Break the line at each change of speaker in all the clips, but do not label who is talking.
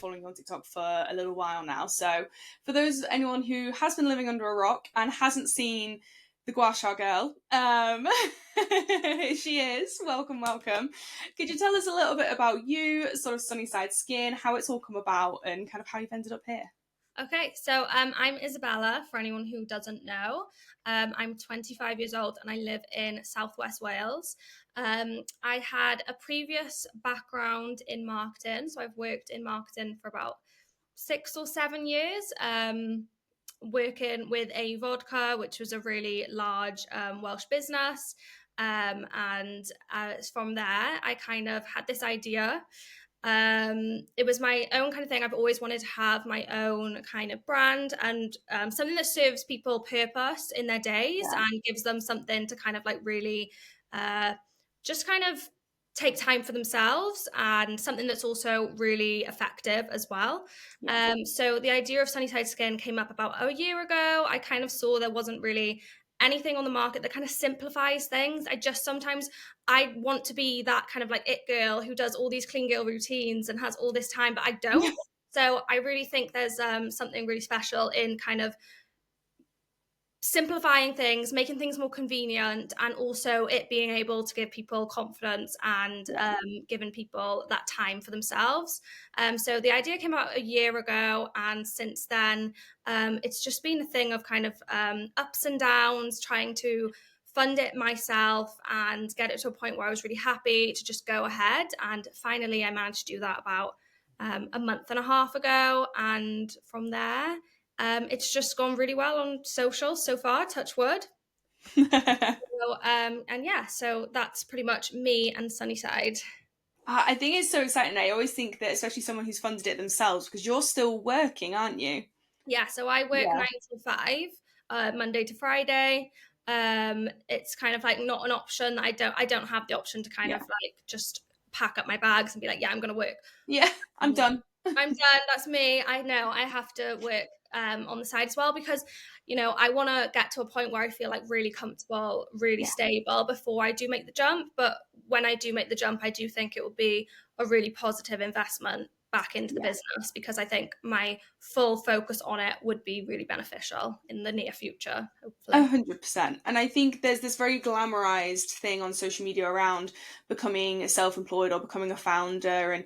following you on TikTok for a little while now. So for anyone who has been living under a rock and hasn't seen the Gua Sha girl, she is. Welcome. Could you tell us a little bit about you, sort of Sunnie Side Skin, how it's all come about, and kind of how you've ended up here?
Okay, so I'm Isabella, for anyone who doesn't know. I'm 25 years old and I live in Southwest Wales. I had a previous background in marketing, so I've worked in marketing for about 6 or 7 years, working with a vodka, which was a really large Welsh business. And from there, I kind of had this idea. It was my own kind of thing. I've always wanted to have my own kind of brand and something that serves people purpose in their days and gives them something to kind of like really just kind of take time for themselves, and something that's also really effective as well. So the idea of Sunnie Side Skin came up about a year ago. I kind of saw there wasn't really anything on the market that kind of simplifies things. I want to be that kind of like it girl who does all these clean girl routines and has all this time, but I don't. So I really think there's something really special in kind of simplifying things, making things more convenient, and also it being able to give people confidence and giving people that time for themselves. So the idea came out a year ago, and since then, it's just been a thing of kind of ups and downs, trying to fund it myself and get it to a point where I was really happy to just go ahead. And finally, I managed to do that about a month and a half ago. And from there, it's just gone really well on social so far, touch wood. So that's pretty much me and Sunnie Side.
I think it's so exciting. I always think that, especially someone who's funded it themselves, because you're still working, aren't you?
Yeah, so I work 9 to 5, Monday to Friday. It's kind of like not an option. I don't have the option to kind of like just pack up my bags and be like, yeah, I'm gonna work.
Yeah, I'm done.
I'm done. That's me. I know I have to work on the side as well, because I want to get to a point where I feel like really comfortable, really stable before I do make the jump. But when I do make the jump, I do think it will be a really positive investment back into the business, because I think my full focus on it would be really beneficial in the near future, hopefully.
100%. And I think there's this very glamorized thing on social media around becoming self-employed or becoming a founder, and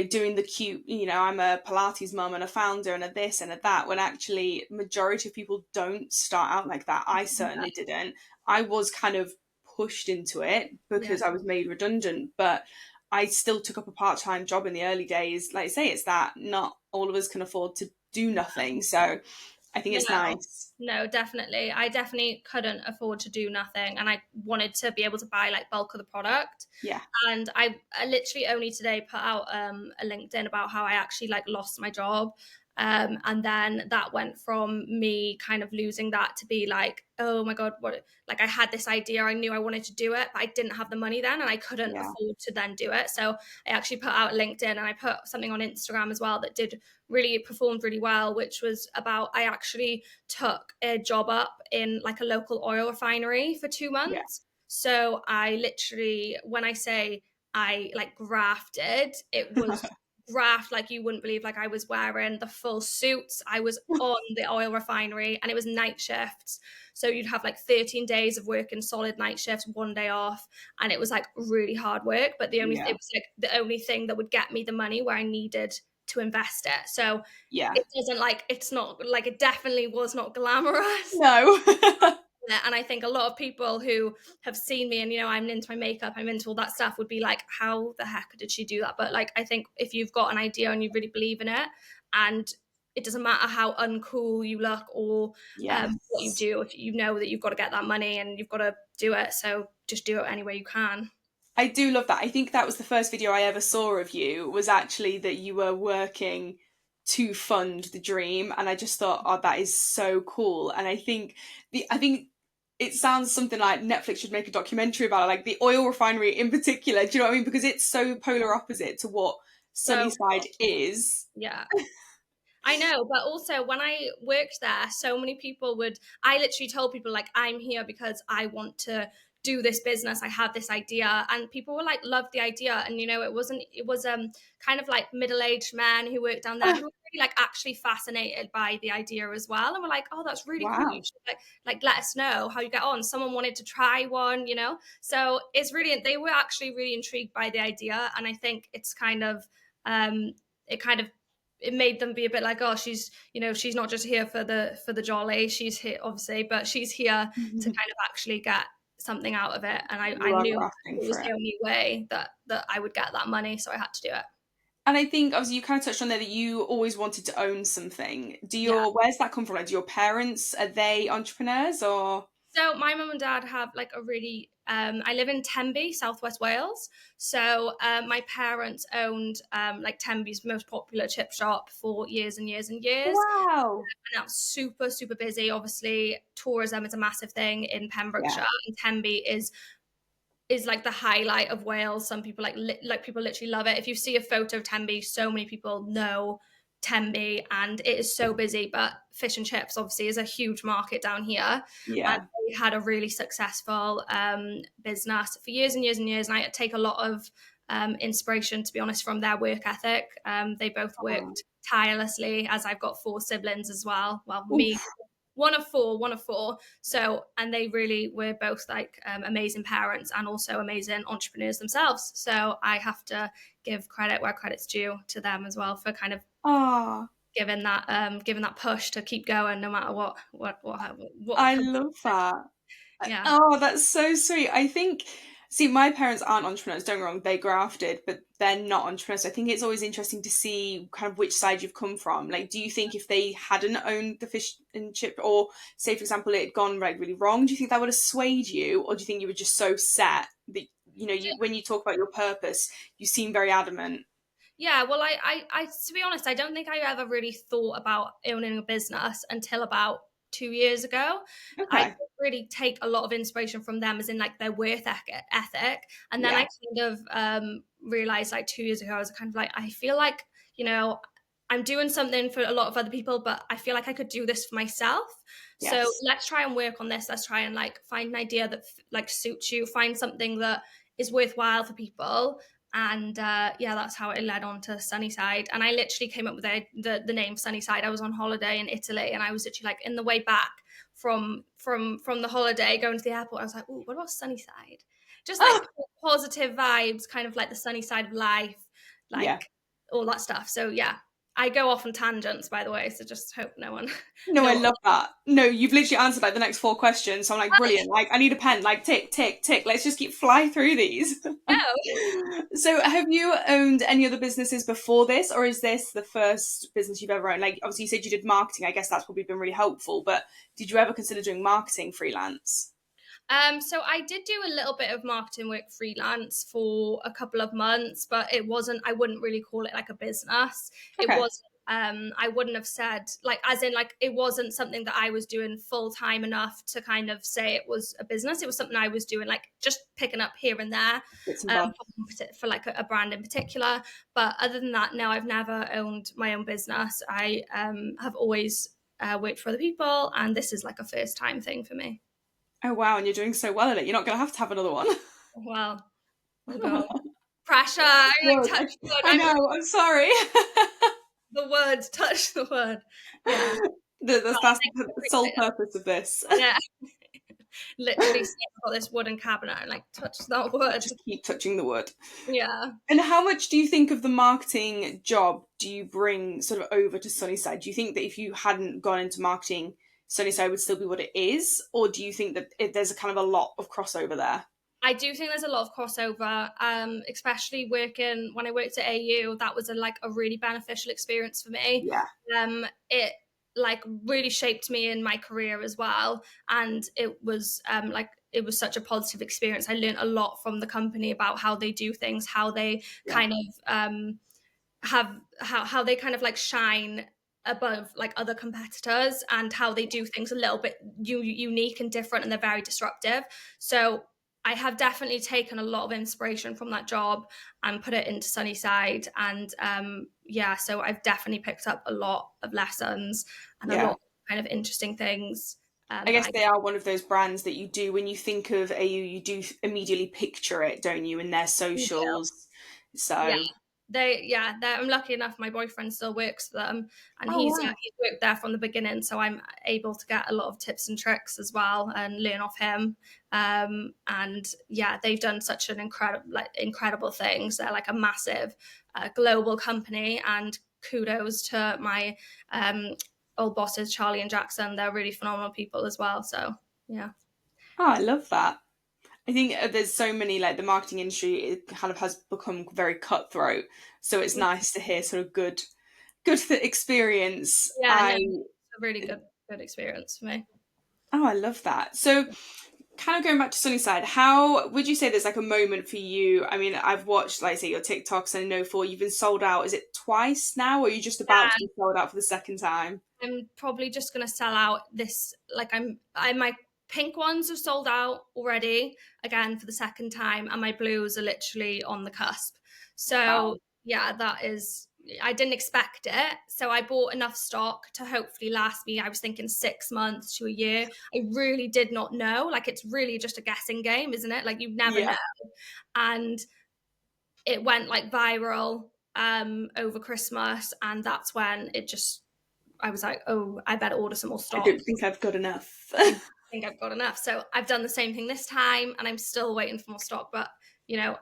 doing the cute, I'm a Pilates mum and a founder and a this and a that, when actually majority of people don't start out like that. I certainly didn't. I was kind of pushed into it because I was made redundant, but I still took up a part-time job in the early days. Like I say, it's that not all of us can afford to do nothing. So I think it's nice.
No, definitely. I definitely couldn't afford to do nothing, and I wanted to be able to buy like bulk of the product.
Yeah.
And I literally only today put out a LinkedIn about how I actually like lost my job. And then that went from me kind of losing that to be like, oh my God, what, like I had this idea, I knew I wanted to do it, but I didn't have the money then, and I couldn't afford to then do it. So I actually put out LinkedIn, and I put something on Instagram as well that performed really well, which was about, I actually took a job up in like a local oil refinery for 2 months.
Yeah.
So I literally, when I say I like grafted, it was graft like you wouldn't believe. Like I was wearing the full suits, I was on the oil refinery, and it was night shifts. So you'd have like 13 days of working solid night shifts, 1 day off, and it was like really hard work. But it was like the only thing that would get me the money where I needed to invest it. So it doesn't like, it's not like, it definitely was not glamorous.
No.
And I think a lot of people who have seen me and, I'm into my makeup, I'm into all that stuff, would be like, how the heck did she do that? But like, I think if you've got an idea and you really believe in it, and it doesn't matter how uncool you look or what you do, if you know that you've got to get that money and you've got to do it. So just do it any way you can.
I do love that. I think that was the first video I ever saw of you, was actually that you were working to fund the dream. And I just thought, oh, that is so cool. And I think it sounds something like Netflix should make a documentary about it, like the oil refinery in particular. Do you know what I mean? Because it's so polar opposite to what Sunnie Side is.
Yeah. I know, but also when I worked there, so many people I literally told people like, I'm here because I want to do this business. I have this idea, and people were like, loved the idea. And it was kind of like middle-aged men who worked down there who were really like actually fascinated by the idea as well, and were like, oh, that's really cool. You
Wow.
should like let us know how you get on. Someone wanted to try one. So it's really, they were actually really intrigued by the idea, and I think it's kind of it kind of it made them be a bit like, oh, she's not just here for the jolly, she's here obviously, but she's here to kind of actually get something out of it. And I
You are
knew
grafting
it
for
was
it.
the only way that I would get that money, so I had to do it.
And I think obviously you kind of touched on there that you always wanted to own something.
Yeah.
Where's that come from? Like, do your parents, are they entrepreneurs or?
So my mum and dad have like a really I live in Tenby, Southwest Wales. So my parents owned like Tenby's most popular chip shop for years and years and years.
Wow.
And that was super, super busy. Obviously, tourism is a massive thing in
Yeah.
Pembrokeshire, and Tenby is like the highlight of Wales. Some people like people literally love it. If you see a photo of Tenby, so many people know Tenby, and it is so busy. But fish and chips obviously is a huge market down here, and
Yeah.
they had a really successful business for years and years and years. And I take a lot of inspiration, to be honest, from their work ethic. They both
Oh.
worked tirelessly, as I've got 4 siblings as well. Well, me,
Oof.
one of four. So, and they really were both like amazing parents and also amazing entrepreneurs themselves. So I have to give credit where credit's due to them as well, for kind of
Oh,
giving that push to keep going no matter what
I
comes.
love that.
Yeah.
Oh, that's so sweet. I think, see, my parents aren't entrepreneurs, don't get me wrong, they grafted, but they're not entrepreneurs. I think it's always interesting to see kind of which side you've come from. Like, do you think if they hadn't owned the fish and chip, or say, for example, it had gone like really wrong, do you think that would have swayed you? Or do you think you were just so set that, when you talk about your purpose, you seem very adamant?
Yeah, well, I, to be honest, I don't think I ever really thought about owning a business until about 2 years ago. I didn't
Okay.
really take a lot of inspiration from them, as in like their ethic. And then I
Yeah.
kind of realized like 2 years ago, I was kind of like, I feel like, you know, I'm doing something for a lot of other people, but I feel like I could do this for myself. So
Yes.
let's try and work on this. Let's try and like find an idea that like suits you, find something that is worthwhile for people. And yeah, that's how it led on to Sunnie Side. And I literally came up with the name Sunnie Side. I was on holiday in Italy, and I was literally like in the way back from the holiday going to the airport. I was like, oh, what about Sunny Side? Just like
Ah,
positive vibes, kind of like the sunny side of life,
yeah.
like all that stuff. So yeah, I go off on tangents, by the way. So just hope no one,
No, I
no.
love that. No, you've literally answered like the next four questions. So I'm like, brilliant. Like, I need a pen. Like, tick, tick, tick. Let's just keep fly through these.
No.
So, have you owned any other businesses before this, or is this the first business you've ever owned? Like, obviously, you said you did marketing. I guess that's probably been really helpful. But did you ever consider doing marketing freelance?
So I did do a little bit of marketing work freelance for a couple of months, but I wouldn't really call it like a business. It
Okay.
wasn't, I wouldn't have said like, as in like, it wasn't something that I was doing full time enough to kind of say it was a business. It was something I was doing like just picking up here and there,
Bits and bobs.
for like a brand in particular. But other than that, no, I've never owned my own business. I have always worked for other people, and this is like a first time thing for me.
Oh, wow. And you're doing so well at it. You're not going to have another one.
Well, oh god, pressure! I like
Good.
touch wood.
I know. I'm sorry.
The word, touch the word. Yeah,
That's,
no,
that's
thank you,
the sole
appreciate it.
purpose of this.
Yeah, literally, I've got this wooden cabinet and like touch that wood.
Just keep touching the wood.
Yeah.
And how much do you think of the marketing job do you bring sort of over to Sunnyside? Do you think that if you hadn't gone into marketing, Sunnyside would still be what it is? Or do you think that there's a kind of a lot of crossover there?
I do think there's a lot of crossover, especially working when I worked at AU. That was like a really beneficial experience for me.
Yeah,
It like really shaped me in my career as well, and it was such a positive experience. I learned a lot from the company about how they do things, how they
yeah,
kind of have how they kind of like shine above like other competitors, and how they do things a little bit unique and different, and they're very disruptive. So I have definitely taken a lot of inspiration from that job and put it into Sunnyside. And yeah, so I've definitely picked up a lot of lessons and a
yeah.
lot of kind of interesting things.
I
That
guess
I
they are one of those brands that you do, when you think of AU, you do immediately picture it, don't you, in their
do.
socials.
Yeah,
So,
I'm lucky enough. My boyfriend still works for them, and
oh wow.
he's worked there from the beginning. So I'm able to get a lot of tips and tricks as well, and learn off him. And yeah, they've done such an incredible things. They're like a massive global company, and kudos to my um, old bosses, Charlie and Jackson. They're really phenomenal people as well. So yeah,
Oh, I love that. I think there's so many, like the marketing industry, it kind of has become very cutthroat. So it's nice to hear sort of good experience.
yeah, no, it's a really good experience for me.
I love that. So kind of going back to Sunnyside, how would you say there's like a moment for you? I mean, I've watched, like, say, your TikToks, and I know for you've been sold out. Is it twice now, or are you just about to be sold out for the second time?
I'm probably just gonna sell out this. Like I my pink ones are sold out already again for the second time, and my blues are literally on the cusp. So
Wow.
yeah, that is. I didn't expect it, so I bought enough stock to hopefully last me. I was thinking 6 months to a year. I really did not know. Like it's really just a guessing game, isn't it? Like you never know.
Yeah.
And it went like viral over Christmas, and that's when it just I was like, oh, I better order some more
I
stock.
don't think I've got enough.
I think I've got enough. So I've done the same thing this time, and I'm still waiting for more stock. But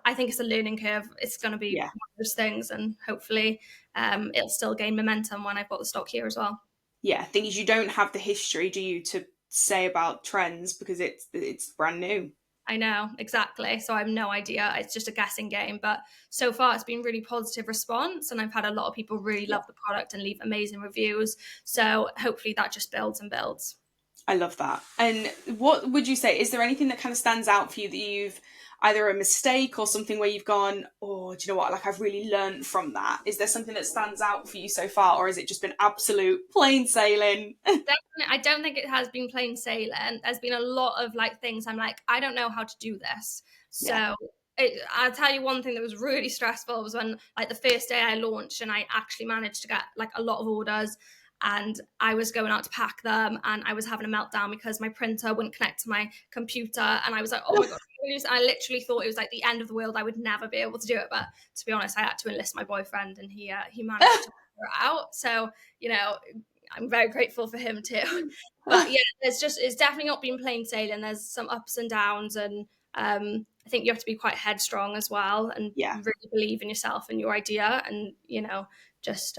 I think it's a learning curve. It's going to be
Yeah.
one of those things, and hopefully, it'll still gain momentum when I've got the stock here as well.
Yeah. Thing is, you don't have the history, do you, to say about trends because it's brand new.
I know exactly. So I have no idea. It's just a guessing game. But so far, it's been really positive response, and I've had a lot of people really
Yeah.
love the product and leave amazing reviews. So hopefully, that just builds and builds.
I love that. And what would you say? Is there anything that kind of stands out for you that you've either a mistake or something where you've gone, oh, do you know what? Like I've really learned from that. Is there something that stands out for you so far, or has it just been absolute plain sailing?
Definitely, I don't think it has been plain sailing. There's been a lot of like things I'm like, I don't know how to do this.
Yeah.
So I'll tell you one thing that was really stressful was when like the first day I launched and I actually managed to get like a lot of orders, and I was going out to pack them and I was having a meltdown because my printer wouldn't connect to my computer, and I was like, oh my god. I literally thought it was like the end of the world. I would never be able to do it. But to be honest, I had to enlist my boyfriend, and he managed to figure it out. So I'm very grateful for him too. But yeah, it's definitely not been plain sailing. There's some ups and downs, and I think you have to be quite headstrong as well, and
Yeah.
really believe in yourself and your idea, and just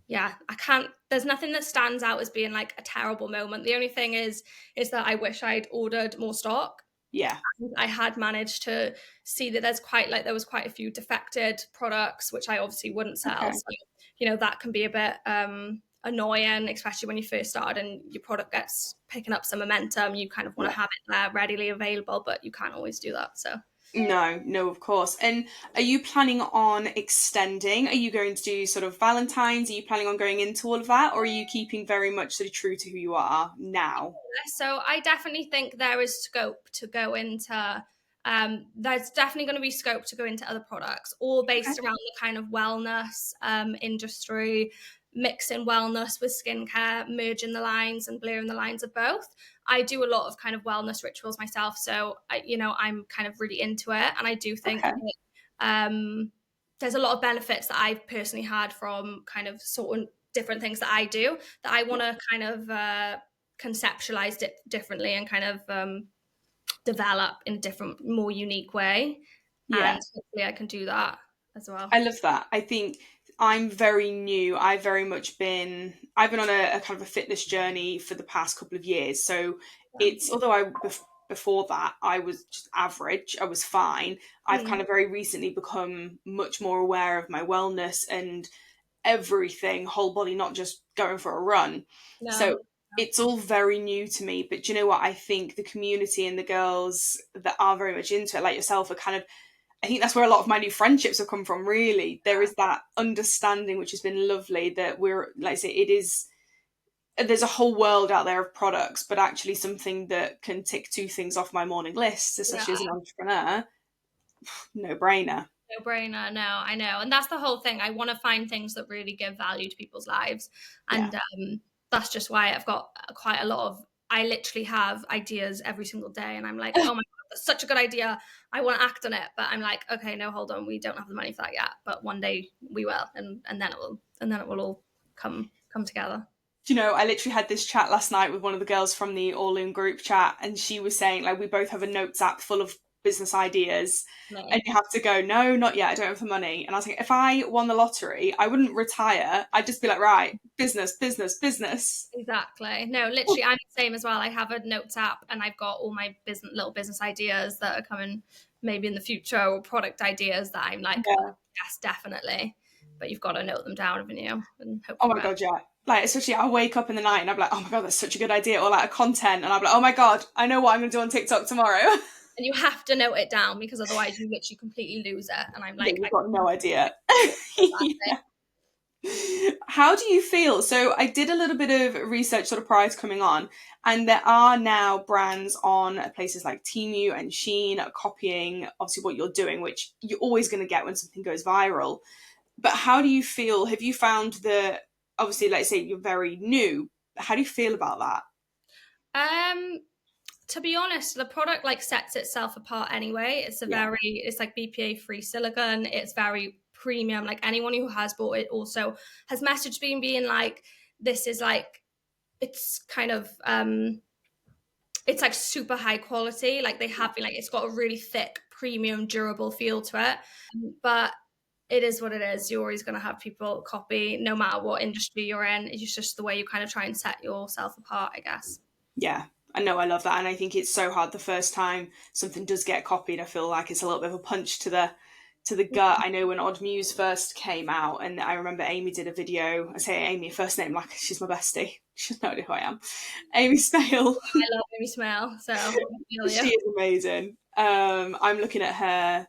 yeah, I can't. There's nothing that stands out as being like a terrible moment. The only thing is that I wish I'd ordered more stock.
Yeah.
I had managed to see that there was quite a few defected products, which I obviously wouldn't sell.
Okay.
So, that can be a bit annoying, especially when you first started and your product gets picking up some momentum. You kind of want
Yeah.
to have it there readily available, but you can't always do that. So
No, no, of course. And are you planning on extending? Are you going to do sort of Valentine's? Are you planning on going into all of that? Or are you keeping very much sort of true to who you are now?
So I definitely think there is scope to go into. There's definitely going to be scope to go into other products, all
Okay.
based around the kind of wellness industry, mixing wellness with skincare, merging the lines and blurring the lines of both. I do a lot of kind of wellness rituals myself, so I'm kind of really into it, and I do think
Okay.
that there's a lot of benefits that I've personally had from kind of sort of different things that I do that I want
Yeah.
to kind of conceptualized it differently and kind of develop in a different, more unique way. And
Yeah.
hopefully I can do that as well.
I love that. I think I'm very new. I've been on a kind of a fitness journey for the past couple of years. So it's although before that I was just average, I was fine. I've
Mm.
kind of very recently become much more aware of my wellness and everything, whole body, not just going for a run.
No.
So it's all very new to me. But do you know what? I think the community and the girls that are very much into it, like yourself, are kind of, I think that's where a lot of my new friendships have come from, really. There is that understanding, which has been lovely, that we're, like I say, there's a whole world out there of products, but actually something that can tick two things off my morning list,
Yeah.
especially as an entrepreneur, no brainer.
No brainer. No, I know. And that's the whole thing. I want to find things that really give value to people's lives.
Yeah.
And that's just why I've got quite a lot of I literally have ideas every single day, and I'm like, oh my God, that's such a good idea. I want to act on it, but I'm like, okay, no, hold on, we don't have the money for that yet, but one day we will, and then it will all come together.
You know, I literally had this chat last night with one of the girls from the All In group chat, and she was saying, like, we both have a notes app full of business ideas, and
No,
you have to go, no, not yet, I don't have the money. And I was like, if I won the lottery, I wouldn't retire. I'd just be like, right, business, business, business.
exactly. No, literally, I'm the same as well. I have a notes app, and I've got all my little business ideas that are coming maybe in the future, or product ideas that I'm like, oh,
Yeah.
yes, definitely. But you've got to note them down, haven't you, and hope
Oh
for the
my
best.
God, yeah. Like, especially I'll wake up in the night and I'm like, oh my God, that's such a good idea. Or like a content. And I'm like, oh my God, I know what I'm going to do on TikTok tomorrow.
And you have to note it down, because otherwise you literally completely lose it. And I'm
Yeah,
like,
you've
I
got no idea.
can't do that.
Yeah. How do you feel? So I did a little bit of research sort of prior to coming on, and there are now brands on places like Temu and Shein copying obviously what you're doing, which you're always going to get when something goes viral. But how do you feel? Have you found that obviously, let's say you're very new, how do you feel about that?
To be honest, the product like sets itself apart anyway.
Yeah.
It's like BPA free silicone. It's very premium. Like anyone who has bought it also has messaged me being like, this is like, it's kind of it's like super high quality. Like they have been like, it's got a really thick, premium, durable feel to it. But it is what it is. You're always going to have people copy, no matter what industry you're in. It's just the way you kind of try and set yourself apart, I guess.
Yeah, I know, I love that, and I think it's so hard the first time something does get copied. I feel like it's a little bit of a punch to the gut. I know when Odd Muse first came out, and I remember Amy did a video. I say Amy, first name like she's my bestie. She has no idea who I am. Amy Smale.
I love Amy Smell, so I feel
She
you.
is amazing. I'm looking at her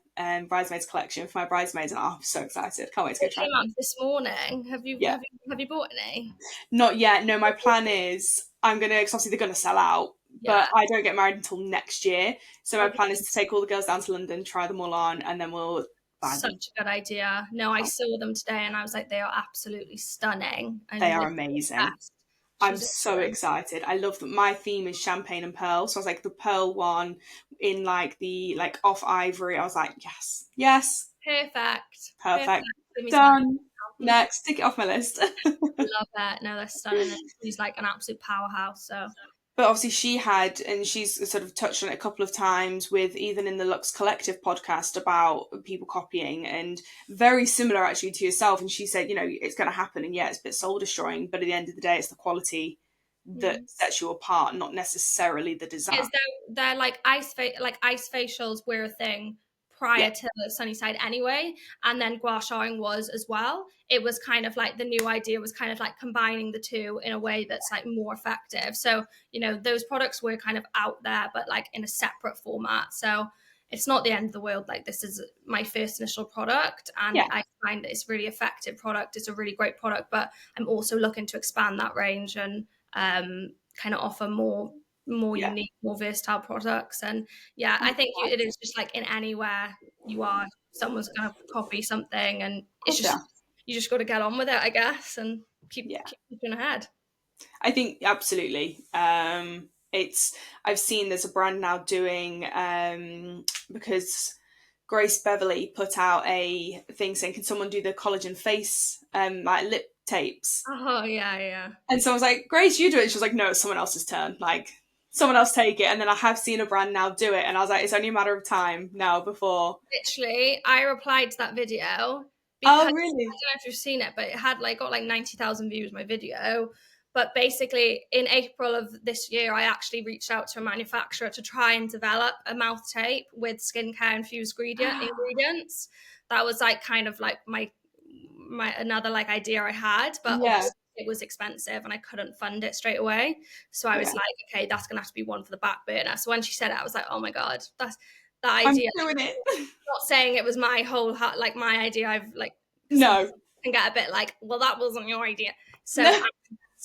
bridesmaids collection for my bridesmaids, and oh, I'm so excited. Can't wait to go
It
try
came
them.
out this morning.
Yeah,
Have you bought any?
not yet. No, my plan is I'm gonna, because obviously they're gonna sell out,
Yeah.
but I don't get married until next year. So my
Okay.
plan is to take all the girls down to London, try them all on, and then we'll buy them.
Such a good idea. No, I saw them today and I was like, they are absolutely stunning. I'm
They are
literally
amazing.
obsessed.
I'm
She's
so
awesome.
excited. I love them. My theme is champagne and pearl, so I was like the pearl one in like the like off ivory. I was like, yes, yes,
Perfect. Perfect.
perfect,
Give me some
done.
ideas.
Next, tick it off my list.
Love that. No, they're stunning. And she's like an absolute powerhouse. So
But obviously she had, and she's sort of touched on it a couple of times with even in the Lux Collective podcast about people copying, and very similar actually to yourself. And she said, you know, it's going to happen, and yeah, it's a bit soul destroying, but at the end of the day, it's the quality that
mm.
sets you apart, not necessarily the design.
Is they're like ice facials were a thing
Yeah,
prior to Sunny Side anyway, and then gua sharing was as well. It was kind of like the new idea was kind of like combining the two in a way that's like more effective. So those products were kind of out there, but like in a separate format. So it's not the end of the world. Like this is my first initial product, and
yeah,
I find that it's a really effective product. It's a really great product, but I'm also looking to expand that range and kind of offer more
yeah.
unique, more versatile products. And yeah,
I'm
I think
excited.
it is just like in anywhere you are, someone's going to copy something, and
Of
it's
course,
just
yeah,
you just got to get on with it, I guess, and
yeah.
keep pushing ahead.
I think absolutely. It's I've seen there's a brand now doing because Grace Beverly put out a thing saying, "Can someone do the collagen face like lip tapes?"
Oh yeah, yeah.
And so I was like, "Grace, you do it." And she was like, "No, it's someone else's turn. Like someone else take it." And then I have seen a brand now do it, and I was like, "It's only a matter of time now before."
Literally, I replied to that video because
Oh,
I
really?
don't know if you've seen it, but it had like got like 90,000 views, my video. But basically, in April of this year, I actually reached out to a manufacturer to try and develop a mouth tape with skincare infused ingredients. That was like kind of like my another like idea I had, but
Yeah,
obviously it was expensive and I couldn't fund it straight away. So I was
yeah.
like, okay, that's gonna have to be one for the back burner. So when she said it, I was like, oh my god, that's that
I'm
idea.
doing it.
Not saying it was my whole heart, like my idea. I've like some
No,
can get a bit like, well, that wasn't your idea. So
no.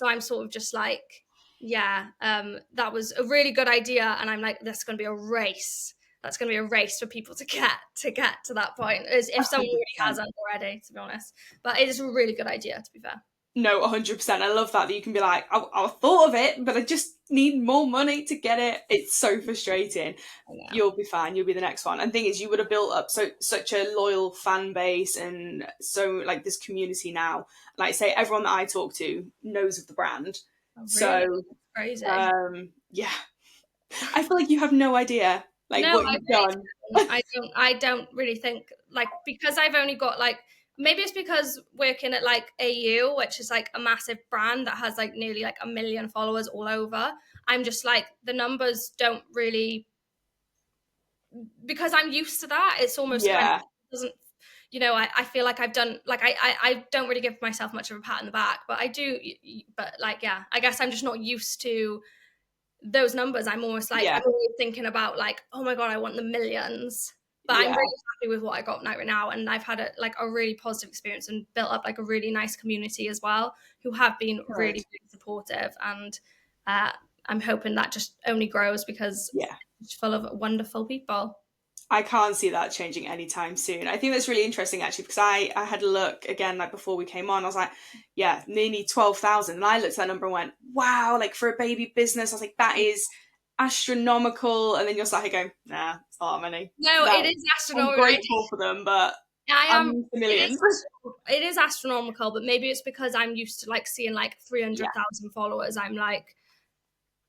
I'm sort of just like, yeah, that was a really good idea, and I'm like, that's going to be a race. That's going to be a race for people to get to that point, as if someone already
100%.
hasn't already, to be honest. But it is a really good idea, to be fair.
No, 100%. I love that you can be like, I thought of it, but I just need more money to get it. It's so frustrating.
Yeah,
You'll be fine. You'll be the next one. And thing is, you would have built up such a loyal fan base and so like this community now. Like I say, everyone that I talk to knows of the brand.
oh, really,
So
crazy.
yeah, I feel like you have no idea like
No,
what
I
you've
really
done.
don't. I don't really think like because I've only got like maybe it's because working at like AU, which is like a massive brand that has like nearly like 1 million followers all over. I'm just like the numbers don't really because I'm used to that. It's almost kind of
Yeah,
doesn't I feel like I've done like I don't really give myself much of a pat on the back, but I do but like yeah, I guess I'm just not used to those numbers. I'm almost like
yeah,
I'm always thinking about like, oh my god, I want the millions. But I'm
yeah.
really happy with what I got right now, and I've had a really positive experience and built up like a really nice community as well, who have been
Good.
really supportive. And uh, I'm hoping that just only grows because
Yeah.
it's full of wonderful people.
I can't see that changing anytime soon. I think that's really interesting actually because I had a look again like before we came on. I was like, yeah, nearly 12,000. And I looked at that number and went, wow, like for a baby business, I was like, that is astronomical. And then you're sat here going, nah, it's not that many.
No,
That
it is
I'm
astronomical.
grateful for them, but
I
I'm
am.
used to
It is.
millions.
It is astronomical, but maybe it's because I'm used to like seeing like
Yeah,
300,000 followers. I'm like,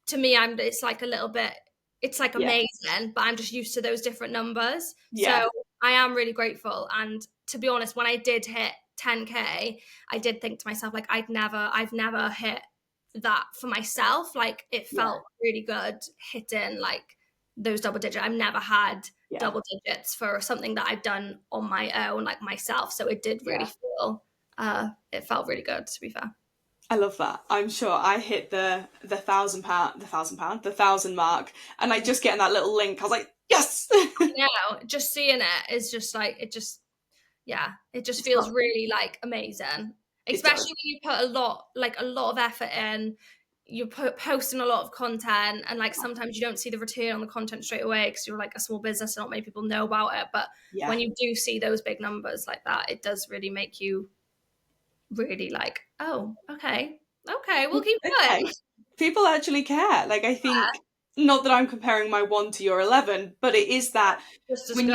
to me, it's like a little bit, it's like
yeah,
amazing, but I'm just used to those different numbers.
yeah,
So I am really grateful. And to be honest, when I did hit 10K, I did think to myself, like, I've never hit that for myself. Like, it
yeah,
felt really good hitting like those double digits. I've never had
yeah,
double digits for something that I've done on my own, like myself. So it did really
yeah.
feel, it felt really good, to be fair.
I love that. I'm sure I hit the £1,000, the 1,000 mark, and like just getting that little link, I was like, yes.
Now, just seeing it is just like it just yeah, it just
It's
feels
not.
really like amazing.
It does.
Especially when you put a lot of effort in, you put posting a lot of content, and like sometimes you don't see the return on the content straight away because you're like a small business and not many people know about it. But
Yeah.
when you do see those big numbers like that, it does really make you really like, oh, okay, okay, we'll keep
Okay.
going.
People actually care. Like I think not that I'm comparing my 1 to your 11, but it is that
Just as
when
good.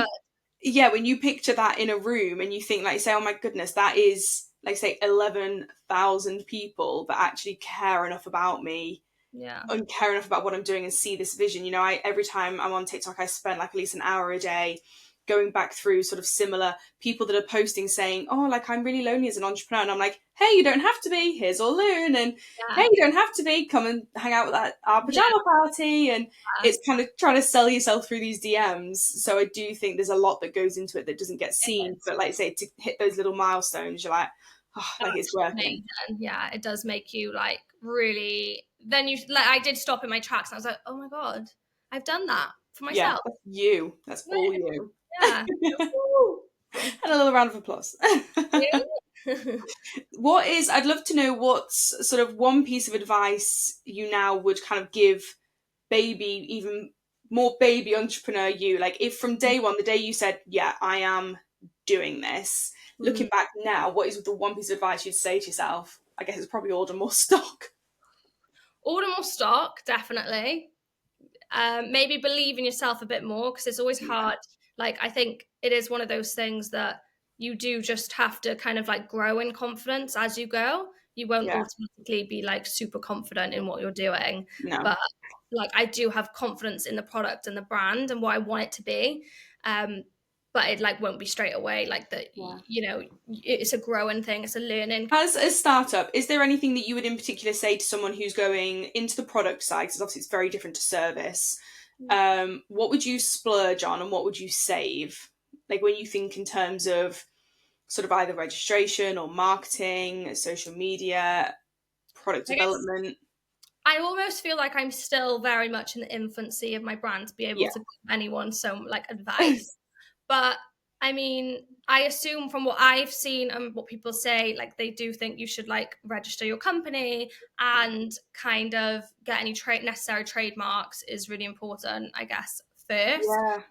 you yeah, when you picture that in a room and you think like say, oh my goodness, that is like say 11,000 people that actually care enough about me
Yeah.
and care enough about what I'm doing and see this vision. You know, I every time I'm on TikTok, I spend like at least an hour a day going back through sort of similar people that are posting saying, oh, like I'm really lonely as an entrepreneur. And I'm like, hey, you don't have to be. Here's all Loon. And hey,
Yeah.
you don't have to be. Come and hang out with our
Yeah.
pajama party. And it's kind of trying to sell yourself through these DMs. So I do think there's a lot that goes into it that doesn't get
It
seen.
is.
But like I say, to hit those little milestones, you're like, oh, like it's
That's
working.
amazing. Yeah, it does make you like really. Then you like, I did stop in my tracks. And I was like, oh my god, I've done that for
Yeah,
myself.
that's you. That's all you.
Yeah. Woo.
And a little round of applause.
You?
I'd love to know what's sort of one piece of advice you now would kind of give baby, even more baby entrepreneur you. Like, if from day one, the day you said, yeah, I am doing this, looking
Mm.
back now, what is the one piece of advice you'd say to yourself? I guess it's probably order more stock.
Order more stock, definitely. Maybe believe in yourself a bit more because it's always
Yeah,
hard. Like, I think it is one of those things that you do just have to kind of like grow in confidence as you go. You won't
yeah,
automatically be like super confident in what you're doing,
no,
but like I do have confidence in the product and the brand and what I want it to be. Um, but it like won't be straight away. Like that,
yeah.
it's a growing thing. It's a learning.
As a startup, is there anything that you would in particular say to someone who's going into the product side? Because obviously it's very different to service. What would you splurge on and what would you save? Like when you think in terms of sort of either registration or marketing, social media, product
I guess
development.
I almost feel like I'm still very much in the infancy of my brand to be able
Yeah.
to give anyone some like advice. But I mean, I assume from what I've seen and what people say, like they do think you should like register your company and kind of get any necessary trademarks is really important, I guess, first.
Yeah.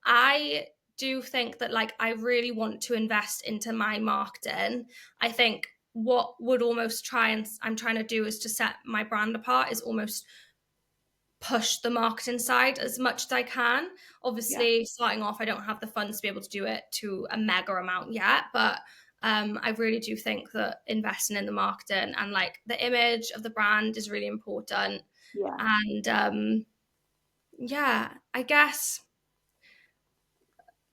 I do think that like I really want to invest into my marketing. I think what would almost I'm trying to do is to set my brand apart is almost push the marketing side as much as I can.
Yeah.
Obviously, starting off, I don't have the funds to be able to do it to a mega amount yet, but I really do think that investing in the marketing and like the image of the brand is really important.
Yeah.
And yeah, I guess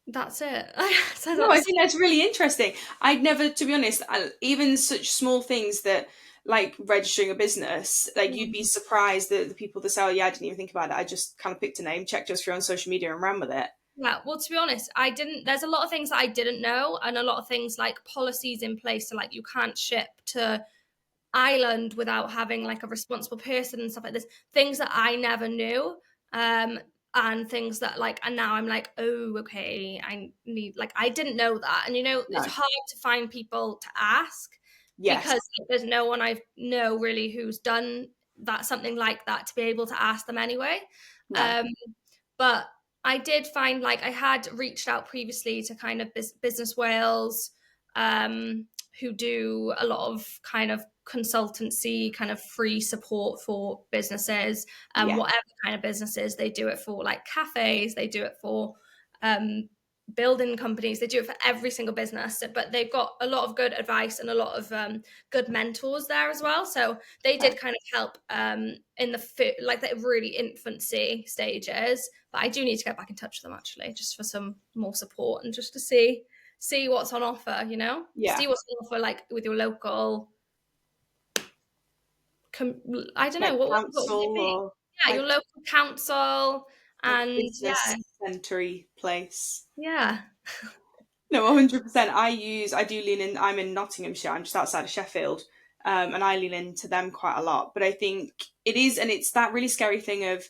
that's it. So
No, I
that's
think that's really interesting. I'd never, to be honest, even such small things that like registering a business, like you'd be surprised that the people that say, "Oh, yeah, I didn't even think about it. I just kind of picked a name, checked us through on social media, and ran with it."
yeah. Well, to be honest, I didn't. There's a lot of things that I didn't know, and a lot of things like policies in place. So like you can't ship to Ireland without having like a responsible person and stuff like this. Things that I never knew. Um, and things that like, and now I'm like, oh, okay, I need, like, I didn't know that. And it's
No.
hard to find people to ask
Yes.
because there's no one I know really who's done that, something like that, to be able to ask them anyway.
No.
Um, but I did find, like, I had reached out previously to kind of Business Wales, who do a lot of kind of consultancy, kind of free support for businesses,
Yeah.
whatever kind of businesses. They do it for like cafes, they do it for um, building companies, they do it for every single business. But they've got a lot of good advice and a lot of good mentors there as well. So they
Okay.
did kind of help in like the really infancy stages. But I do need to get back in touch with them actually, just for some more support and just to see what's on offer,
Yeah.
see what's on offer, like with your local I don't know
Like
what would it
council
be.
or
Yeah, your
like
local council.
like
And
business centery place.
yeah.
No, 100%. I do lean in. I'm in Nottinghamshire. I'm just outside of Sheffield, and I lean into them quite a lot. But I think it is, and it's that really scary thing of,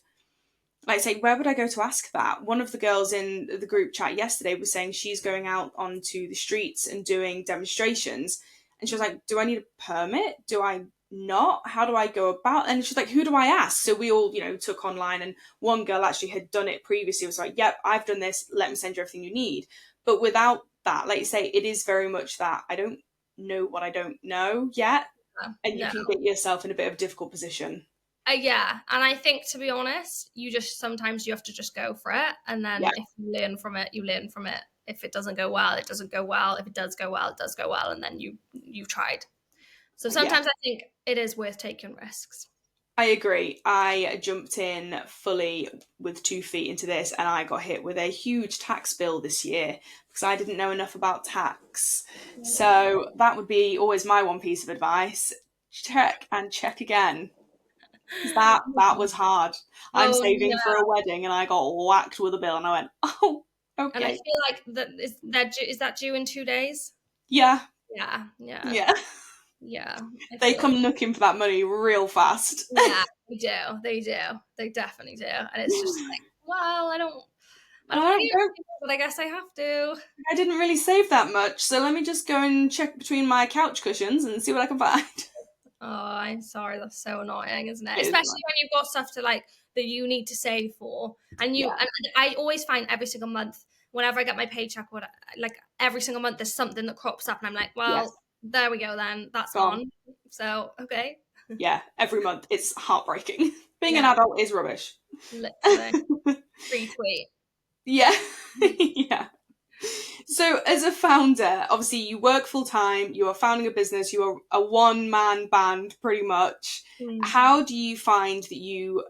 like, say, where would I go to ask that? One of the girls in the group chat yesterday was saying she's going out onto the streets and doing demonstrations, and she was like, "Do I need a permit? Do I not? How do I go about?" And she's like, "Who do I ask?" So we all, took online, and one girl actually had done it previously. Was like, "Yep, I've done this. Let me send you everything you need." But without that, like you say, it is very much that I don't know what I don't know yet, and you
No.
can get yourself in a bit of a difficult position.
Yeah, and I think, to be honest, sometimes you have to just go for it, and
Yeah,
then if you learn from it, you learn from it. If it doesn't go well, it doesn't go well. If it does go well, it does go well, and then you've tried. So
yeah.
sometimes I think it is worth taking risks.
I agree. I jumped in fully with 2 feet into this and I got hit with a huge tax bill this year because I didn't know enough about tax. So that would be always my one piece of advice. Check and check again. 'Cause that was hard. I'm
Oh
saving for
no!
a wedding and I got whacked with a bill and I went, "Oh,
And I
okay."
feel like is that due in 2 days?
Yeah,
Yeah, yeah,
yeah.
yeah. I
They
feel like,
come looking for that money real fast.
yeah, they do, they definitely do, and it's just like, well, I don't want to
I
give
don't
it, but I guess I have to.
I didn't really save that much, so let me just go and check between my couch cushions and see what I can find.
Oh, I'm sorry, that's so annoying, isn't it?
It is
Especially
nice.
when you've got stuff to like that you need to save for, and
Yeah.
I always find every single month, whenever I get my paycheck, like every single month, there's something that crops up, and I'm like, well,
Yes.
there we go, then that's
Gone.
gone. So okay,
Yeah. Every month. It's heartbreaking. Being an
yeah,
adult is rubbish.
literally retweet.
Yeah. Yeah. So, as a founder, obviously you work full time, you are founding a business, you are a one man band pretty much.
Mm.
How do you find that you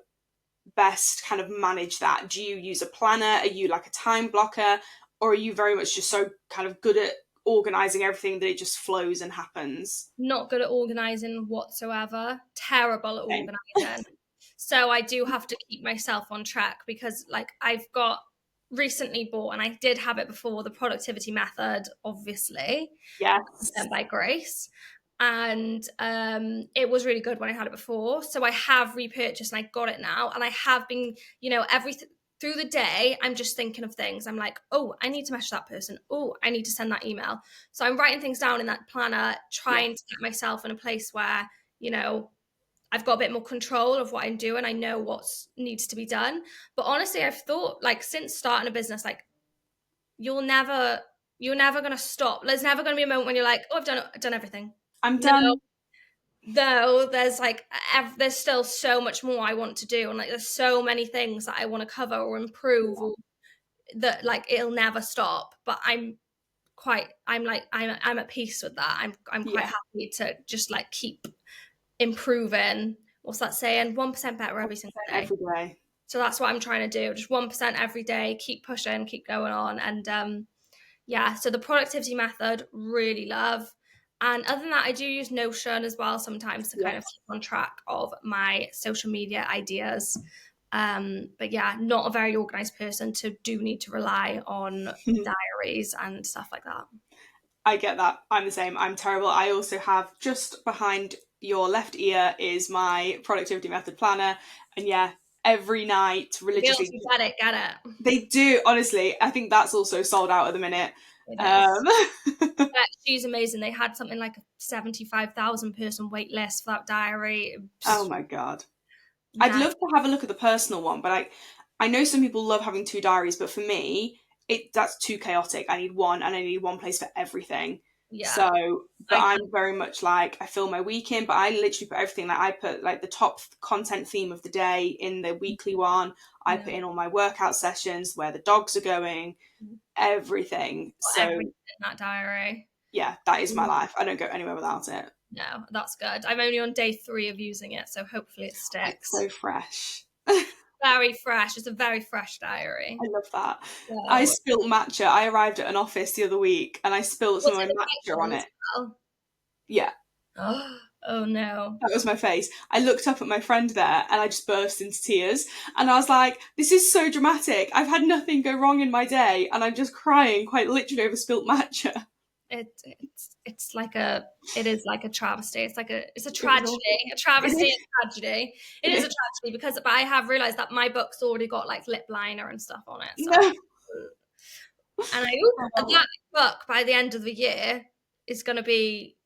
best kind of manage that? Do you use a planner? Are you like a time blocker? Or are you very much just so kind of good at organizing everything that it just flows and happens?
Not good at organizing whatsoever. Terrible at
Same.
organizing. So I do have to keep myself on track because, like, I've got recently bought, and I did have it before, the productivity method, obviously,
Yes.
sent by Grace. And it was really good when I had it before. So I have repurchased and I got it now. And I have been, everything through the day, I'm just thinking of things. I'm like, oh, I need to message that person. Oh, I need to send that email. So I'm writing things down in that planner,
Yeah.
trying to get myself in a place where, I've got a bit more control of what I'm doing. I know what needs to be done. But honestly, I've thought, like, since starting a business, like, you're never you're never going to stop. There's never going to be a moment when you're like, oh, I've done everything.
I'm
No,
done.
though there's like there's still so much more I want to do, and like there's so many things that I want to cover or improve, or that like it'll never stop. But I'm at peace with that. I'm quite
Yeah,
happy to just like keep improving. What's that saying? 1% better every single day.
every day.
So that's what I'm trying to do. Just 1% every day. Keep pushing. Keep going on. And yeah, so the productivity method, really love. And other than that, I do use Notion as well sometimes to kind of
Yes.
keep on track of my social media ideas. But yeah, not a very organized person, to do need to rely on diaries and stuff like that.
I get that. I'm the same. I'm terrible. I also have just behind your left ear is my productivity method planner. And yeah, every night
Girls
religiously,
who get it.
they do. Honestly, I think that's also sold out at the minute.
It is.
Um,
Yeah, she's amazing. They had something like a 75,000 person wait list for that diary.
oh my God. I'd
Yeah,
love to have a look at the personal one, but I know some people love having two diaries, but for me, that's too chaotic. I need one and I need one place for everything.
yeah.
So, but
I
I'm very much like I fill my week in, but I literally put everything, like I put like the top content theme of the day in the weekly one. I
yeah,
put in all my workout sessions, where the dogs are going, everything.
got
So
everything in that diary.
yeah, that is my life. I don't go anywhere without it.
No, that's good. I'm only on day 3 of using it, so hopefully it
It's
sticks.
so fresh.
Very fresh. It's a very fresh diary.
I love that. I
So,
spilt matcha. I arrived at an office the other week and I spilt some
was
of
it
my
the white
matcha on
one
it.
as well?
Yeah,
Oh no.
that was my face. I looked up at my friend there and I just burst into tears. And I was like, this is so dramatic. I've had nothing go wrong in my day and I'm just crying quite literally over spilt matcha.
It's like a, it is like a travesty. It's a
It was
tragedy,
awful.
a
It
travesty
is.
and tragedy. It
It
is a
is.
tragedy because, but I have realized that my book's already got like lip liner and stuff on it. So,
No.
and
Oh.
that book by the end of the year is gonna be,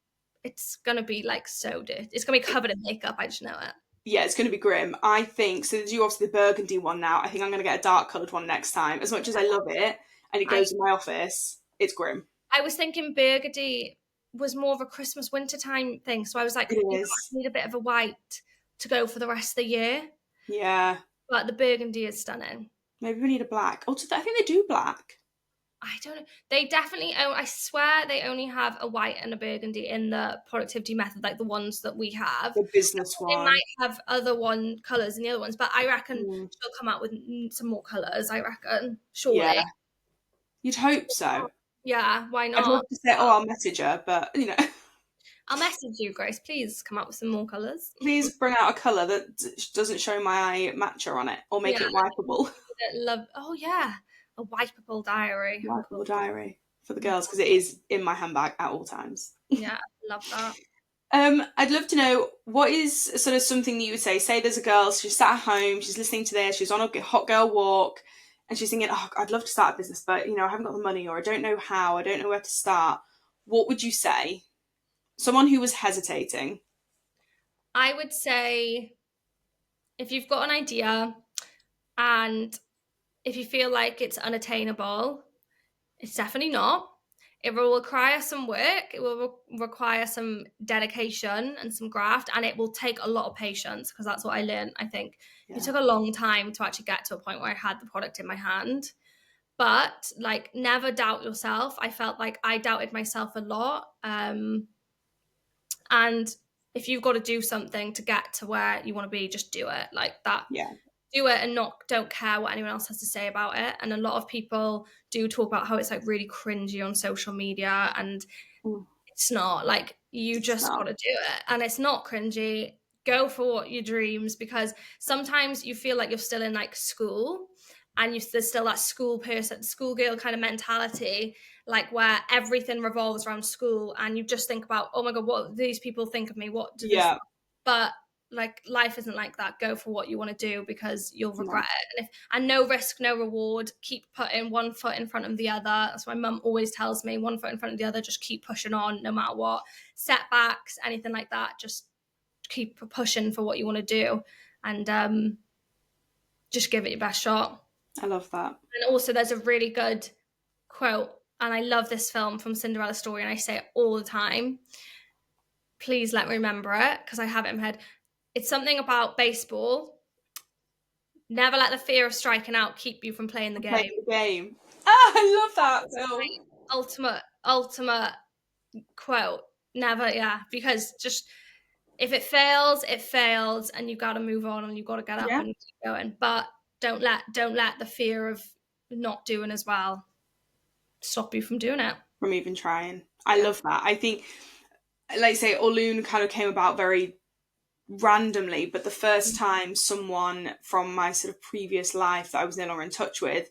it's gonna be like so dirty. It's gonna be covered in makeup. I just know it.
Yeah, it's going to be grim. I think so. There's you obviously the burgundy one now. I think I'm going to get a dark coloured one next time. As much as I love it and it
I
goes in my office, it's grim.
I was thinking burgundy was more of a Christmas winter time thing. So I was like,
It
you know, I
is.
need a bit of a white to go for the rest of the year.
Yeah.
But the burgundy is stunning.
Maybe we need a black. Oh, I think they do black.
I don't know. They definitely own, I swear they only have a white and a burgundy in the productivity method, like the ones that we have.
The business
They
one.
might have other one colours in the other ones, but I reckon
Mm,
she'll come out with some more colours, I reckon.
yeah,
Surely.
you'd hope so.
Yeah, why
I'd love
not?
to say, oh, I'll message her, but
I'll message you, Grace. Please come up with some more colours.
please bring out a colour that doesn't show my matcha on it or make
Yeah,
it wipeable.
love. Oh yeah, a wipeable diary. How cool.
Wipeable diary for the
Yeah,
girls because it is in my handbag at all times.
yeah, love that.
I'd love to know what is sort of something that you would say. Say there's a girl, she's sat at home, she's listening to this, she's on a hot girl walk, and she's thinking, "Oh, I'd love to start a business, but I haven't got the money, or I don't know how, I don't know where to start." What would you say? Someone who was hesitating.
I would say if you've got an idea and if you feel like it's unattainable, it's definitely not. It will require some work, it will require some dedication and some graft, and it will take a lot of patience because that's what I learned. I think it
Yeah.
took a long time to actually get to a point where I had the product in my hand. But like, never doubt yourself. I felt like I doubted myself a lot. And if you've got to do something to get to where you want to be, just do it like that.
Yeah.
Do it and don't care what anyone else has to say about it. And a lot of people do talk about how it's like really cringy on social media, and
Mm,
it's not. Like, you
it's
just got
not.
to do it, and it's not cringy. Go for what your dreams, because sometimes you feel like you're still in like school, and there's still that schoolgirl kind of mentality, like where everything revolves around school, and you just think about, oh my god, what do these people think of me, what do this,
Yeah.
but like, life isn't like that. Go for what you want to do because you'll regret
No.
it. And no risk, no reward. Keep putting one foot in front of the other. That's what my mum always tells me. One foot in front of the other. Just keep pushing on, no matter what setbacks, anything like that. Just keep pushing for what you want to do, and just give it your best shot.
I love that.
And also, there's a really good quote, and I love this film from Cinderella Story, and I say it all the time. please let me remember it because I have it in my head. It's something about baseball. Never let the fear of striking out keep you from playing the
I'm playing
game.
the game. Ah, I love that
It's
film.
my ultimate quote. Never, yeah, because just if it fails, and you got to move on and you got to get up
Yeah,
and keep going. But don't let the fear of not doing as well stop you from doing it.
from even trying. I
Yeah.
love that. I think, like you say, Orloon kind of came about very randomly, but the first time someone from my sort of previous life that I was no longer in touch with,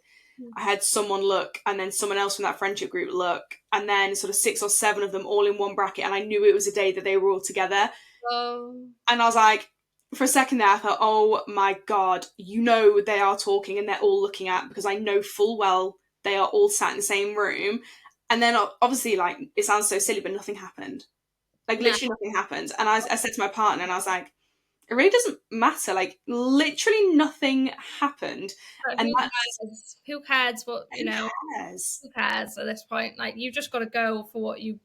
I had someone look, and then someone else from that friendship group look, and then sort of 6 or 7 of them all in one bracket, and I knew it was a day that they were all together.
Oh,
And I was like, for a second there, I thought, oh my God, they are talking and they're all looking at, because I know full well they are all sat in the same room. And then obviously, like, it sounds so silly, but nothing happened. Like,
no.
literally nothing happened. And I said to my partner, and I was like, it really doesn't matter. Like, literally nothing happened.
But
And
who
that's,
cares? Who cares what,
who cares?
who cares at this point? Like, you just got to go for what you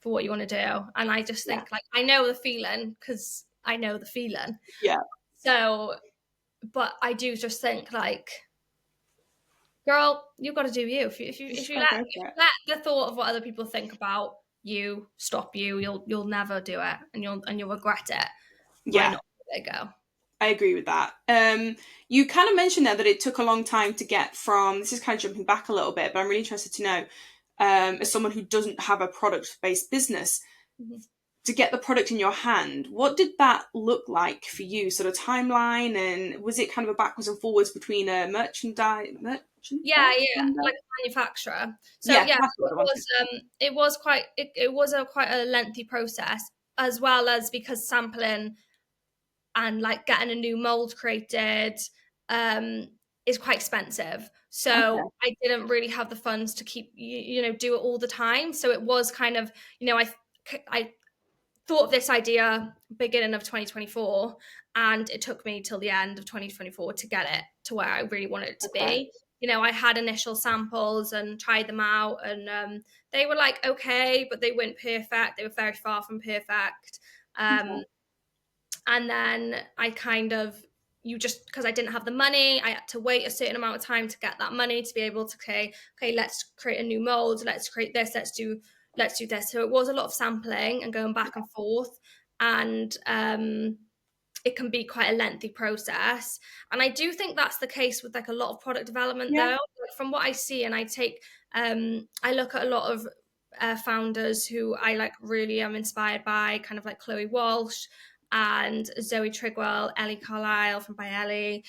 want to do. And I just
Yeah.
think, like, I know the feeling because I know the feeling.
Yeah.
So, but I do just think, like, girl, you've got to do you.
You
If
just
you
gotta
let
go for it.
the thought of what other people think about you stop you, you'll never do it, and you'll regret it by
Yeah.
not letting it go.
I agree with that. You kind of mentioned there that it took a long time to get from. This is kind of jumping back a little bit, but I'm really interested to know, as someone who doesn't have a product-based business,
Mhm.
to get the product in your hand. What did that look like for you? Sort of timeline, and was it kind of a backwards and forwards between a
Yeah,
merchandise
yeah,
vendor?
like a manufacturer. So
Yeah,
yeah,
that's what I wanted.
it was quite it was a quite a lengthy process, as well as because sampling and like getting a new mold created um is quite expensive.
Okay.
So I didn't really have the funds to keep do it all the time. So it was kind of, I thought of this idea beginning of 2024, and it took me till the end of 2024 to get it to where I really wanted it to
Okay.
be. I had initial samples and tried them out, and they were like okay, but they weren't perfect. They were very far from perfect. um,
Okay.
and then I kind of, you just, because I didn't have the money, I had to wait a certain amount of time to get that money to be able to say, okay, let's create a new mold, let's create this, let's do this. So it was a lot of sampling and going back and forth, and it can be quite a lengthy process. And I do think that's the case with like a lot of product development
Yeah.
though. Like, from what I see, and I look at a lot of founders who I like really am inspired by, kind of like Chloe Walsh and Zoe Trigwell, Ellie Carlisle from By Ellie,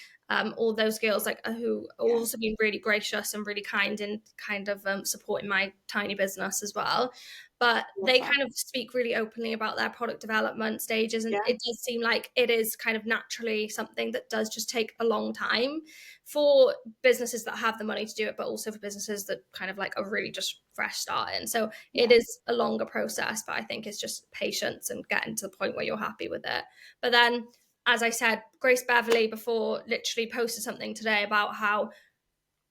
all those girls like who
Yeah.
also been really gracious and really kind in kind of supporting my tiny business as well. But
Love
they
that.
kind of speak really openly about their product development stages, and
Yeah.
it does seem like it is kind of naturally something that does just take a long time for businesses that have the money to do it, but also for businesses that kind of like are really just fresh starting. So it
Yeah.
is a longer process, but I think it's just patience and getting to the point where you're happy with it. But then, as I said, Grace Beverly before literally posted something today about how,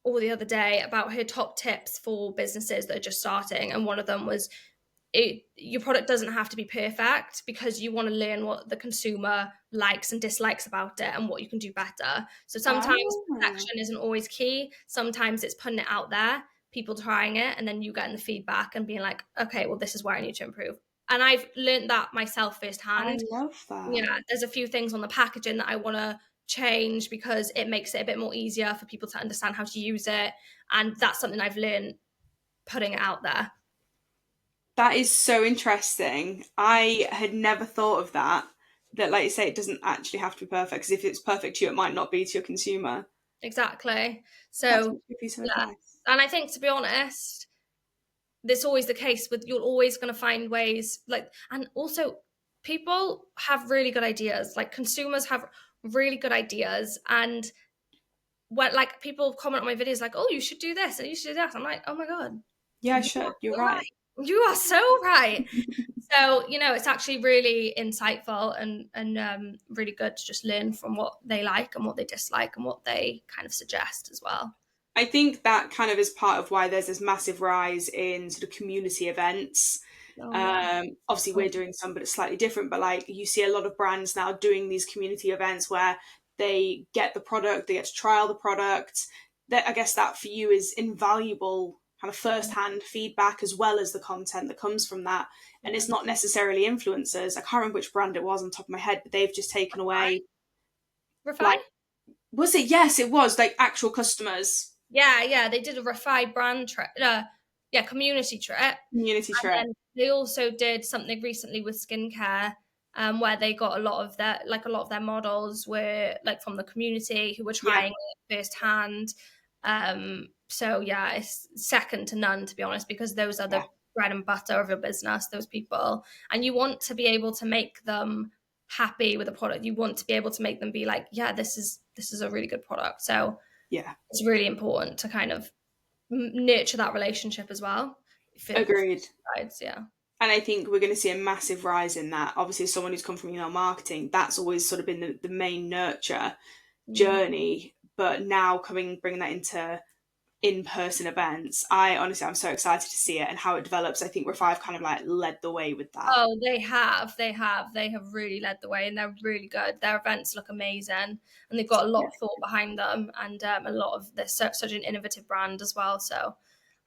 or the other day, about her top tips for businesses that are just starting, and one of them was, your product doesn't have to be perfect because you want to learn what the consumer likes and dislikes about it and what you can do better. So sometimes
Ah.
perfection isn't always key. Sometimes it's putting it out there, people trying it, and then you getting the feedback and being like, okay, well, this is where I need to improve. And I've learned that myself
I
firsthand.
love that.
Yeah, there's a few things on the packaging that I want to change because it makes it a bit more easier for people to understand how to use it. And that's something I've learned putting it out there.
That is so interesting. I had never thought of that. That, like you say, it doesn't actually have to be perfect, because if it's perfect to you, it might not be to your consumer.
Exactly.
That's a
So,
good piece of
yeah.
advice.
And I think, to be honest, there's always the case with, you're always going to find ways, like, and also people have really good ideas. Like, consumers have really good ideas. And when, like, people comment on my videos, like, oh, you should do this and you should do that. I'm like, oh my God,
Yeah, I
you
should. You're
are so
right.
right. You are so right. So, it's actually really insightful and really good to just learn from what they like and what they dislike and what they kind of suggest as well.
I think that kind of is part of why there's this massive rise in sort of community events.
Oh yeah.
Obviously we're doing some, but it's slightly different. But like you see a lot of brands now doing these community events where they get the product, they get to trial the product. That, I guess that for you is invaluable kind of first-hand feedback as well as the content that comes from that. And
Yeah.
it's not necessarily influencers. I can't remember which brand it was on top of my head, but they've just taken away,
Refine?
like, was it? Yes, it was like actual customers.
Yeah, they did a refined brand trip. Yeah, community trip.
Community
And
trip.
then they also did something recently with skincare, where they got a lot of their models were like from the community who were
Yeah,
trying it firsthand. So yeah, it's second to none, to be honest, because those are
yeah,
the bread and butter of your business, those people. And you want to be able to make them happy with the product. You want to be able to make them be like, yeah, this is a really good product. So
yeah.
it's really important to kind of nurture that relationship as well for
Agreed.
sides. Yeah.
And I think we're going to see a massive rise in that. Obviously, as someone who's come from email marketing, that's always sort of been the main nurture
Mm.
journey. But now bringing that into in-person events, I'm so excited to see it and how it develops. I think Revive kind of like led the way with that.
Oh, they have really led the way, and they're really good. Their events look amazing, and they've got a lot
Yeah,
of thought behind them, and a lot of they're such an innovative brand as well. So,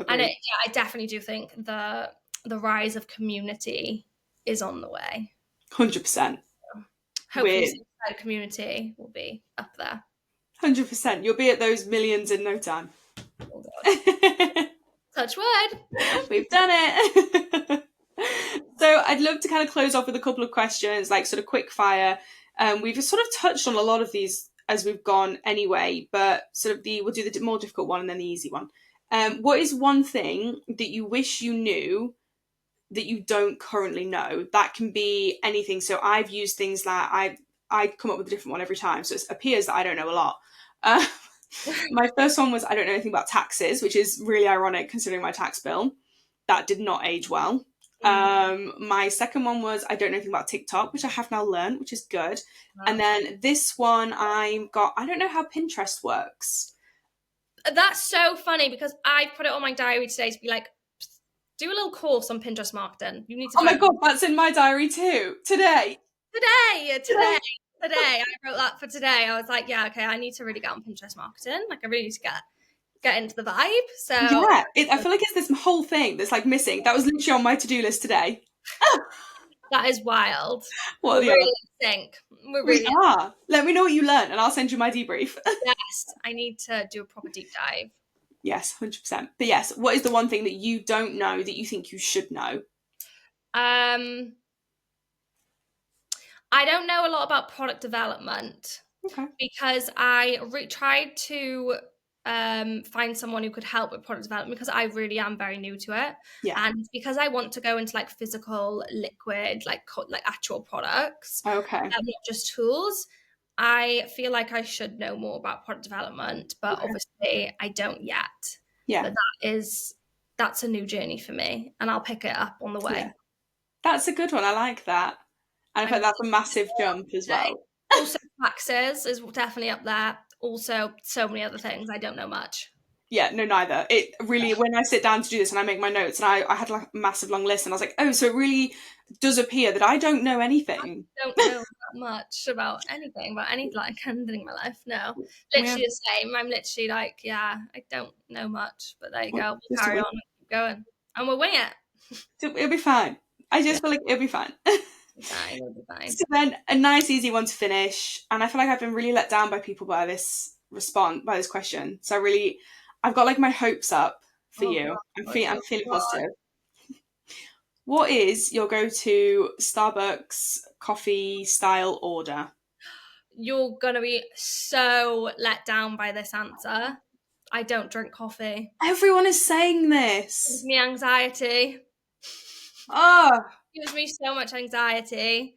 and
agreed.
yeah, I definitely do think the rise of community is on the way.
100%.
Hopefully,
We're
Sunny Side community will be up there.
100%. You'll be at those millions in no time.
Oh God, touch wood.
We've done it. So I'd love to kind of close off with a couple of questions, like sort of quick fire. We've sort of touched on a lot of these as we've gone anyway, but sort of we'll do the more difficult one and then the easy one. What is one thing that you wish you knew that you don't currently know? That can be anything. So I've used things like I come up with a different one every time, so it appears that I don't know a lot. Uh, my first one was I don't know anything about taxes, which is really ironic considering my tax bill. That did not age well.
Mm,
My second one was I don't know anything about TikTok, which I have now learned, which is good. And
wow.
then this one I don't know how Pinterest works.
That's so funny because I put it on my diary today to be like, do a little course on Pinterest marketing. You need to
Oh my
find
god, that's in my diary too. Today.
today,
Today.
today, today. I wrote that for today. I was like, yeah, okay, I need to really get on Pinterest marketing. Like, I really need to get into the vibe. So
Yeah, I feel like it's this whole thing that's like missing. That was literally on my to-do list today.
that is wild.
Well,
We're
yeah,
really in sync. We're
we
really
are. Let me know what you learned, and I'll send you my debrief.
yes. I need to do a proper deep dive.
Yes, 100%. But yes, what is the one thing that you don't know that you think you should know?
Um, I don't know a lot about product development
Okay.
because I tried to find someone who could help with product development because I really am very new to it,
Yeah.
and because I want to go into like physical liquid, like actual products,
Okay.
not just tools. I feel like I should know more about product development, but
Okay.
obviously I don't yet.
Yeah.
But that's a new journey for me, and I'll pick it up on the
Yeah.
way.
That's a good one. I like that. And I
I'm
think that's a massive jump as well.
also taxes is definitely up there. Also, so many other things I don't know much.
Yeah, no, neither. It really, when I sit down to do this and I make my notes, and I had like a massive long list, and I was like, oh, so it really does appear that I don't know anything.
Don't know that much about anything, like anything in my life. No,
We have
literally the same. I'm literally like, yeah, I don't know much, but there you go. We'll
just a
carry
win.
on and keep going, and we'll wing it.
It'll be fine. I
Yeah,
just feel like it'll be fine.
fine, it'll be fine.
So then, a nice, easy one to finish. And I feel like I've been really let down by people by this question. So I've got like my hopes up for
Oh
you.
god,
I'm
oh
feeling
god.
positive. What is your go-to Starbucks coffee style order?
You're gonna be so let down by this answer. I don't drink coffee.
Everyone is saying
It gives
this.
me anxiety.
Oh,
Gives me so much anxiety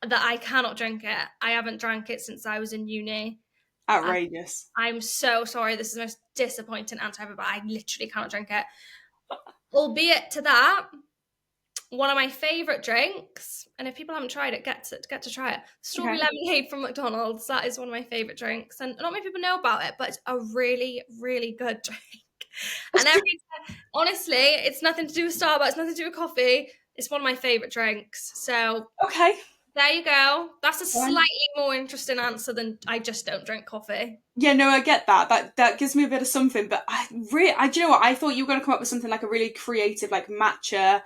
that I cannot drink it. I haven't drank it since I was in uni. And
outrageous.
I'm so sorry. This is the most disappointing answer ever, but I literally cannot drink it. Albeit to that, one of my favourite drinks, and if people haven't tried it, get to try it. Strawberry
Okay.
lemonade from McDonald's. That is one of my favourite drinks, and not many people know about it, but it's a really, really good drink. And honestly, it's nothing to do with Starbucks, nothing to do with coffee. It's one of my favorite drinks. So
Okay.
there you go. That's a
Fine.
slightly more interesting answer than I just don't drink coffee.
Yeah, no, I get that. That gives me a bit of something, but do you know what? I thought you were going to come up with something like a really creative, like matcha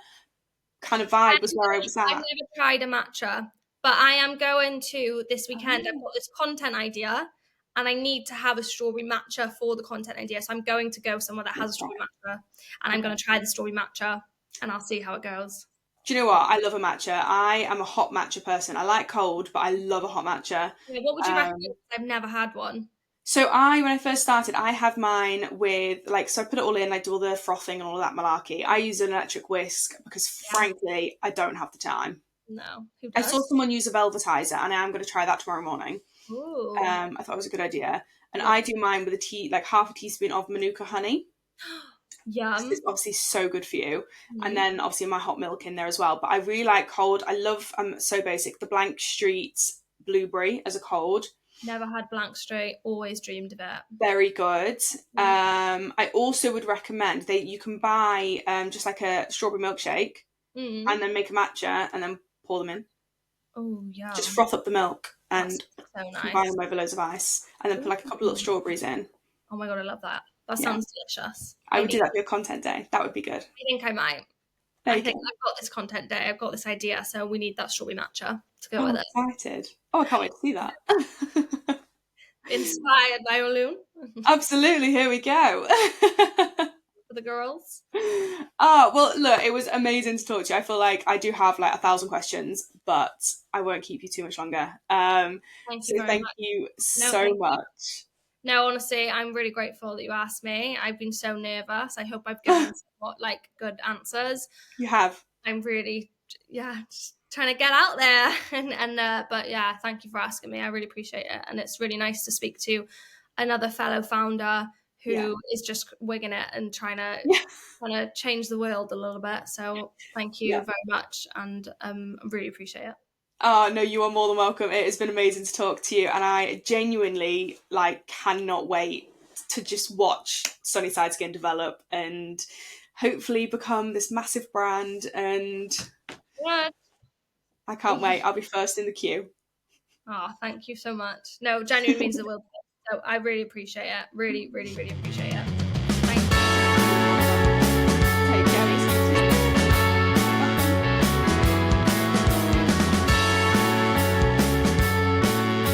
kind of vibe was where I was
I've
at.
never tried a matcha, but I am going to this weekend. I've
Oh,
got this content idea, and I need to have a strawberry matcha for the content idea. So I'm going to go somewhere that has a
that's
strawberry
right.
matcha, and I'm going to try the strawberry matcha, and I'll see how it goes.
Do you know what? I love a matcha. I am a hot matcha person. I like cold, but I love a hot matcha.
Yeah, what would you
Um,
recommend? I've never had one.
so when I first started, I have mine with like, so I put it all in, like do all the frothing and all of that malarkey. I use an electric whisk because
Yeah,
frankly, I don't have the time.
no. Who
I saw
does?
someone use a velvetizer and I am going to try that tomorrow morning.
Ooh,
I thought it was a good idea. And
love
I do mine with like half a teaspoon of Manuka honey. Because it's
yum.
obviously so good for you. And
Mhm.
then obviously my hot milk in there as well. But I really like cold. I love, so basic, the Blank Street blueberry as a cold.
Never had blank straight. Always dreamed of it.
Very good.
Mm.
I also would recommend you can buy just like a strawberry milkshake
Mm.
and then make a matcha and then pour them in.
Oh,
Just
yum.
froth up the milk
That's
and
so
combine
nice.
them over loads of ice and then put like a couple of little
Ooh.
strawberries in.
Oh my god, I love that. That
Yeah.
sounds delicious.
I would do that for your content day. That would be good.
I think I might.
There
I
you
think
go.
I've got this content day. I've got this idea, so we need that strawberry matcha to go
Oh,
with
I'm
it.
excited. Oh, I can't wait to see that.
Inspired by Oloon
Absolutely, here we go.
for the girls.
Oh, well, look, it was amazing to talk to you. I feel like I do have like 1,000 questions, but I won't keep you too much longer.
Thank you
So
very
thank
much.
you
No,
so
thank you.
much.
No, honestly, I'm really grateful that you asked me. I've been so nervous. I hope I've given somewhat like good answers.
You have.
I'm really, yeah, just trying to get out there. But yeah, thank you for asking me. I really appreciate it. And it's really nice to speak to another fellow founder
Yeah.
who is just wigging it and
Yeah.
trying to change the world a little bit. So thank you
Yeah.
very much. And I really appreciate it.
Oh, no, you are more than welcome. It has been amazing to talk to you, and I genuinely like cannot wait to just watch Sunny Side Skin develop and hopefully become this massive brand. And
Good.
I can't wait. I'll be first in the queue.
Oh, thank you so much. No, genuine means the world. So I really appreciate it. Really, really, really appreciate it.